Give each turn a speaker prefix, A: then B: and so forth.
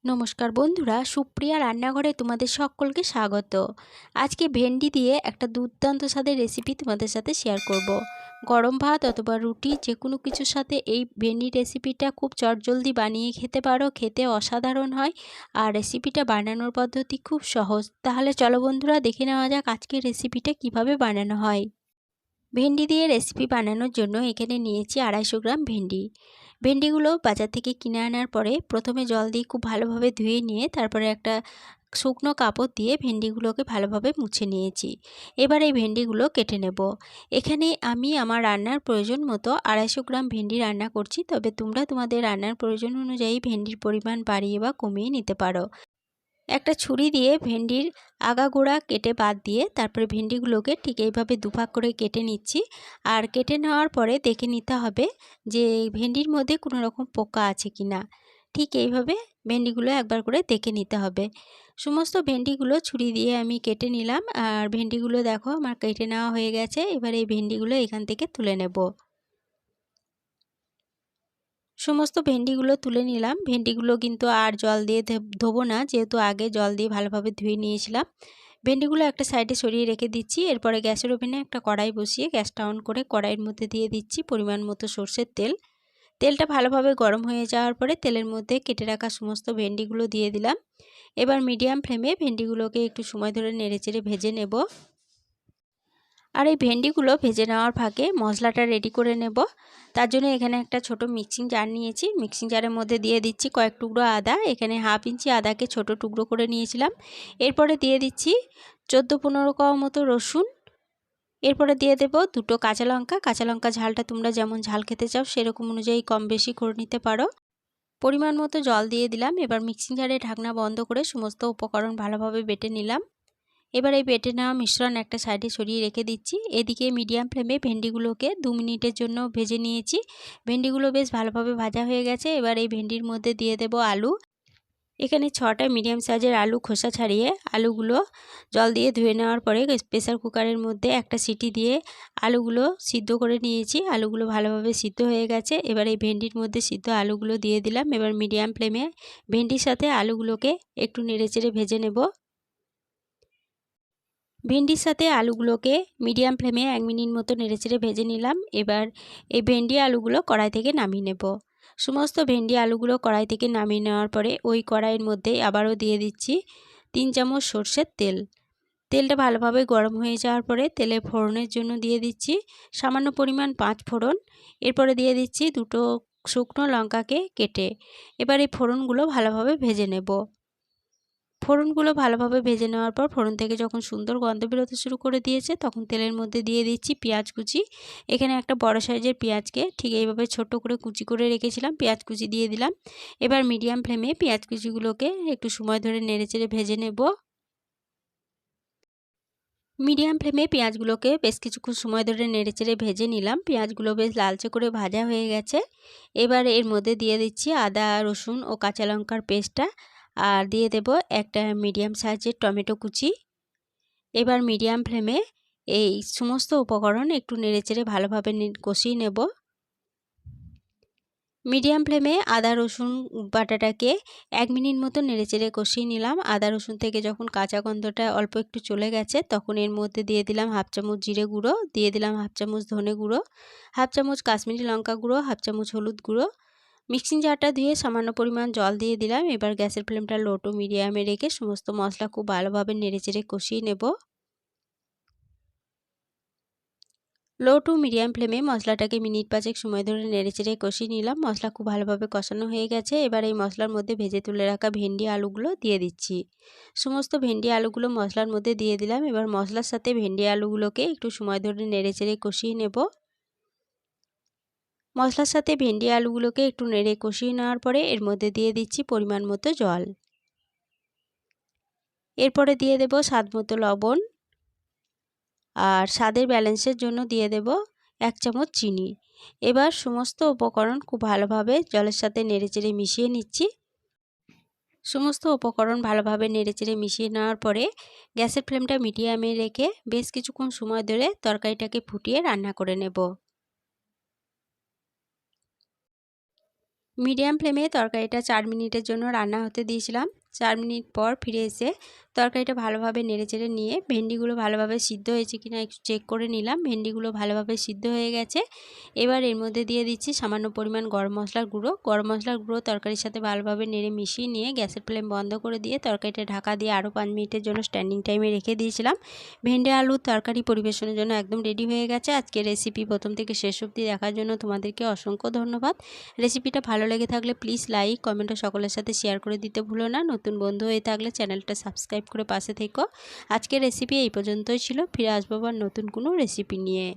A: নমস্কার বন্ধুরা, সুপ্রিয়া রান্নাঘরে তোমাদের সকলকে স্বাগত। আজকে ভেন্ডি দিয়ে একটা দুর্দান্ত স্বাদের রেসিপি তোমাদের সাথে শেয়ার করব। গরম ভাত অথবা রুটি যে কোনো কিছুর সাথে এই ভেন্ডি রেসিপিটা খুব চটজলদি বানিয়ে খেতে পারো, খেতে অসাধারণ হয়। আর রেসিপিটা বানানোর পদ্ধতি খুব সহজ। তাহলে চলো বন্ধুরা, দেখে নেওয়া যাক আজকের রেসিপিটা কিভাবে বানানো হয়। ভেন্ডি দিয়ে রেসিপি বানানোর জন্য এখানে নিয়েছি 250 গ্রাম ভেন্ডি। ভেন্ডিগুলো বাজার থেকে কিনে আনার পরে প্রথমে জল দিয়ে খুব ভালোভাবে ধুয়ে নিয়ে তারপরে একটা শুকনো কাপড় দিয়ে ভেন্ডিগুলোকে ভালোভাবে মুছে নিয়েছি। এবার এই ভেন্ডিগুলো কেটে নেব। এখানে আমি আমার রান্নার প্রয়োজন মতো 250 গ্রাম ভেন্ডি রান্না করছি, তবে তোমরা তোমাদের রান্নার প্রয়োজন অনুযায়ী ভেন্ডির পরিমাণ বাড়িয়ে বা কমিয়ে নিতে পারো। একটা ছুরি দিয়ে ভেন্ডির আগাগোড়া কেটে বাদ দিয়ে তারপরে ভেন্ডিগুলোকে ঠিক এইভাবে দুভাগ করে কেটে নিচ্ছি। আর কেটে নেওয়ার পরে দেখে নিতে হবে যে ভেন্ডির মধ্যে কোনো রকম পোকা আছে কি না। ঠিক এইভাবে ভেন্ডিগুলো একবার করে দেখে নিতে হবে। সমস্ত ভেন্ডিগুলো ছুরি দিয়ে আমি কেটে নিলাম। আর ভেন্ডিগুলো দেখো আমার কেটে নেওয়া হয়ে গেছে। এবার এই ভেন্ডিগুলো এখান থেকে তুলে নেব। সমস্ত ভেন্ডিগুলো তুলে নিলাম। ভেন্ডিগুলো কিন্তু আর জল দিয়ে ধোবো না, যেহেতু আগে জল দিয়ে ভালোভাবে ধুয়ে নিয়েছিলাম। ভেন্ডিগুলো একটা সাইডে সরিয়ে রেখে দিচ্ছি। এরপরে গ্যাসের ওভেনে একটা কড়াই বসিয়ে গ্যাসটা অন করে কড়াইয়ের মধ্যে দিয়ে দিচ্ছি পরিমাণ মতো সরষের তেল। তেলটা ভালোভাবে গরম হয়ে যাওয়ার পরে তেলের মধ্যে কেটে রাখা সমস্ত ভেন্ডিগুলো দিয়ে দিলাম। এবার মিডিয়াম ফ্লেমে ভেন্ডিগুলোকে একটু সময় ধরে নেড়েচেড়ে ভেজে নেব। আর এই ভেন্ডিগুলো ভেজে নেওয়ার ফাঁকে মশলাটা রেডি করে নেব। তার জন্য এখানে একটা ছোট মিক্সিং জার নিয়েছি। মিক্সিং জারের মধ্যে দিয়ে দিচ্ছি কয়েক টুকরো আদা। এখানে হাফ ইঞ্চি আদাকে ছোট টুকরো করে নিয়েছিলাম। এরপরে দিয়ে দিচ্ছি 14-15 কোয়া মতো রসুন। এরপরে দিয়ে দেব দুটো কাঁচা লঙ্কা। কাঁচা লঙ্কা ঝালটা তোমরা যেমন ঝাল খেতে চাও সেরকম অনুযায়ী কম বেশি করে নিতে পারো। পরিমাণ মতো জল দিয়ে দিলাম। এবার মিক্সিং জারে ঢাকনা বন্ধ করে সমস্ত উপকরণ ভালোভাবে বেটে নিলাম। এবার এই বেটে নেওয়া মিশ্রণ একটা সাইডে সরিয়ে রেখে দিচ্ছি। এদিকে মিডিয়াম ফ্লেমে ভেন্ডিগুলোকে 2 মিনিটের জন্য ভেজে নিয়েছি। ভেন্ডিগুলো বেশ ভালোভাবে ভাজা হয়ে গেছে। এবার এই ভেন্ডির মধ্যে দিয়ে দেব আলু। এখানে 6টা মিডিয়াম সাইজের আলু খোসা ছাড়িয়ে আলুগুলো জল দিয়ে ধুয়ে নেওয়ার পরে প্রেসার কুকারের মধ্যে একটা সিটি দিয়ে আলুগুলো সিদ্ধ করে নিয়েছি। আলুগুলো ভালোভাবে সিদ্ধ হয়ে গেছে। এবার এই ভেন্ডির মধ্যে সিদ্ধ আলুগুলো দিয়ে দিলাম। এবার মিডিয়াম ফ্লেমে ভেন্ডির সাথে আলুগুলোকে একটু নেড়েচেড়ে ভেজে নেব। ভেন্ডির সাথে আলুগুলোকে মিডিয়াম ফ্লেমে 1 মিনিট মতো নেড়েচেড়ে ভেজে নিলাম। এবার এই ভেন্ডি আলুগুলো কড়াই থেকে নামিয়ে নেব। সমস্ত ভেন্ডি আলুগুলো কড়াই থেকে নামিয়ে নেওয়ার পরে ওই কড়াইয়ের মধ্যে আবারও দিয়ে দিচ্ছি 3 চামচ সরষের তেল। তেলটা ভালোভাবে গরম হয়ে যাওয়ার পরে তেলে ফোড়নের জন্য দিয়ে দিচ্ছি সামান্য পরিমাণ 5 ফোড়ন। এরপরে দিয়ে দিচ্ছি দুটো শুকনো লঙ্কাকে কেটে। এবার এই ফোড়নগুলো ভালোভাবে ভেজে নেব। ফোড়নগুলো ভালোভাবে ভেজে নেওয়ার পর ফোড়ন থেকে যখন সুন্দর গন্ধ বেরোতে শুরু করে দিয়েছে তখন তেলের মধ্যে দিয়ে দিচ্ছি পেঁয়াজ কুচি। এখানে একটা বড় সাইজের পেঁয়াজকে ঠিক এইভাবে ছোট করে কুচি করে রেখেছিলাম, পেঁয়াজ কুচি দিয়ে দিলাম। এবার মিডিয়াম ফ্লেমে পেঁয়াজ কুচিগুলোকে একটু সময় ধরে নেড়েচেড়ে ভেজে নেব। মিডিয়াম ফ্লেমে পেঁয়াজগুলোকে বেশ কিছুক্ষণ সময় ধরে নেড়েচেড়ে ভেজে নিলাম। পেঁয়াজগুলো বেশ লালচে করে ভাজা হয়ে গেছে। এবার এর মধ্যে দিয়ে দিচ্ছি আদা রসুন ও কাঁচা লঙ্কার পেস্টটা। আর দিয়ে দেব একটা মিডিয়াম সাইজের টমেটো কুচি। এবার মিডিয়াম ফ্লেমে এই সমস্ত উপকরণ একটু নেড়েচেড়ে ভালোভাবে কষিয়ে নেব। মিডিয়াম ফ্লেমে আদা রসুন বাটাটাকে 1 মিনিট মতো নেড়েচেড়ে কষিয়ে নিলাম। আদা রসুন থেকে যখন কাঁচা গন্ধটা অল্প একটু চলে গেছে তখন এর মধ্যে দিয়ে দিলাম হাফ চামচ জিরে গুঁড়ো, দিয়ে দিলাম হাফ চামচ ধনে গুঁড়ো, হাফ চামচ কাশ্মীরি লঙ্কা গুঁড়ো, হাফ চামচ হলুদ গুঁড়ো। মিক্সিং জারটা ধুয়ে সামান্য পরিমাণ জল দিয়ে দিলাম। এবার গ্যাসের ফ্লেমটা লো টু মিডিয়ামে রেখে সমস্ত মশলা খুব ভালোভাবে নেড়েচেড়ে কষিয়ে নেব। লো টু মিডিয়াম ফ্লেমে মশলাটাকে মিনিট 5 সময় ধরে নেড়েচেড়ে কষিয়ে নিলাম। মশলা খুব ভালোভাবে কষানো হয়ে গেছে। এবার এই মশলার মধ্যে ভেজে তুলে রাখা ভেন্ডি আলুগুলো দিয়ে দিচ্ছি। সমস্ত ভেন্ডি আলুগুলো মশলার মধ্যে দিয়ে দিলাম। এবার মশলার সাথে ভেন্ডি আলুগুলোকে একটু সময় ধরে নেড়েচেড়ে কষিয়ে নেব। মশলার সাথে ভেন্ডি আলুগুলোকে একটু নেড়ে কষিয়ে নেওয়ার পরে এর মধ্যে দিয়ে দিচ্ছি পরিমাণ মতো জল। এরপরে দিয়ে দেব স্বাদ মতো লবণ। আর স্বাদের ব্যালেন্সের জন্য দিয়ে দেব 1 চামচ চিনি। এবার সমস্ত উপকরণ খুব ভালোভাবে জলের সাথে নেড়েচেড়ে মিশিয়ে নিচ্ছি। সমস্ত উপকরণ ভালোভাবে নেড়েচেড়ে মিশিয়ে নেওয়ার পরে গ্যাসের ফ্লেমটা মিডিয়ামে রেখে বেশ কিছুক্ষণ সময় ধরে তরকারিটাকে ফুটিয়ে রান্না করে নেব। মিডিয়াম ফ্লেমে তরকারিটা 4 মিনিটের জন্য রান্না হতে দিয়েছিলাম। 4 মিনিট পর ফিরে এসে তরকারিটা ভালোভাবে নেড়েচেড়ে নিয়ে ভেন্ডিগুলো ভালোভাবে সিদ্ধ হয়েছে কিনা একটু চেক করে নিলাম। ভেন্ডিগুলো ভালোভাবে সিদ্ধ হয়ে গেছে। এবার এর মধ্যে দিয়ে দিচ্ছি সামান্য পরিমাণ গরম মশলার গুঁড়ো। গরম মশলার গুঁড়ো তরকারির সাথে ভালোভাবে নেড়ে মিশিয়ে নিয়ে গ্যাসের ফ্লেম বন্ধ করে দিয়ে তরকারিটা ঢাকা দিয়ে আরও 5 মিনিটের জন্য স্ট্যান্ডিং টাইমে রেখে দিয়েছিলাম। ভেন্ডি আলুর তরকারি পরিবেশনের জন্য একদম রেডি হয়ে গেছে। আজকের রেসিপি প্রথম থেকে শেষ অবধি দেখার জন্য তোমাদেরকে অসংখ্য ধন্যবাদ। রেসিপিটা ভালো লেগে থাকলে প্লিজ লাইক কমেন্ট ও সকলের সাথে শেয়ার করে দিতে ভুলো না। নতুন বন্ধু হয়ে থাকলে চ্যানেলটা সাবস্ক্রাইব করে পাশে থেকো। আজকের রেসিপি এই পর্যন্তই ছিল। ফিরে আসবো আবার নতুন কোনো রেসিপি নিয়ে।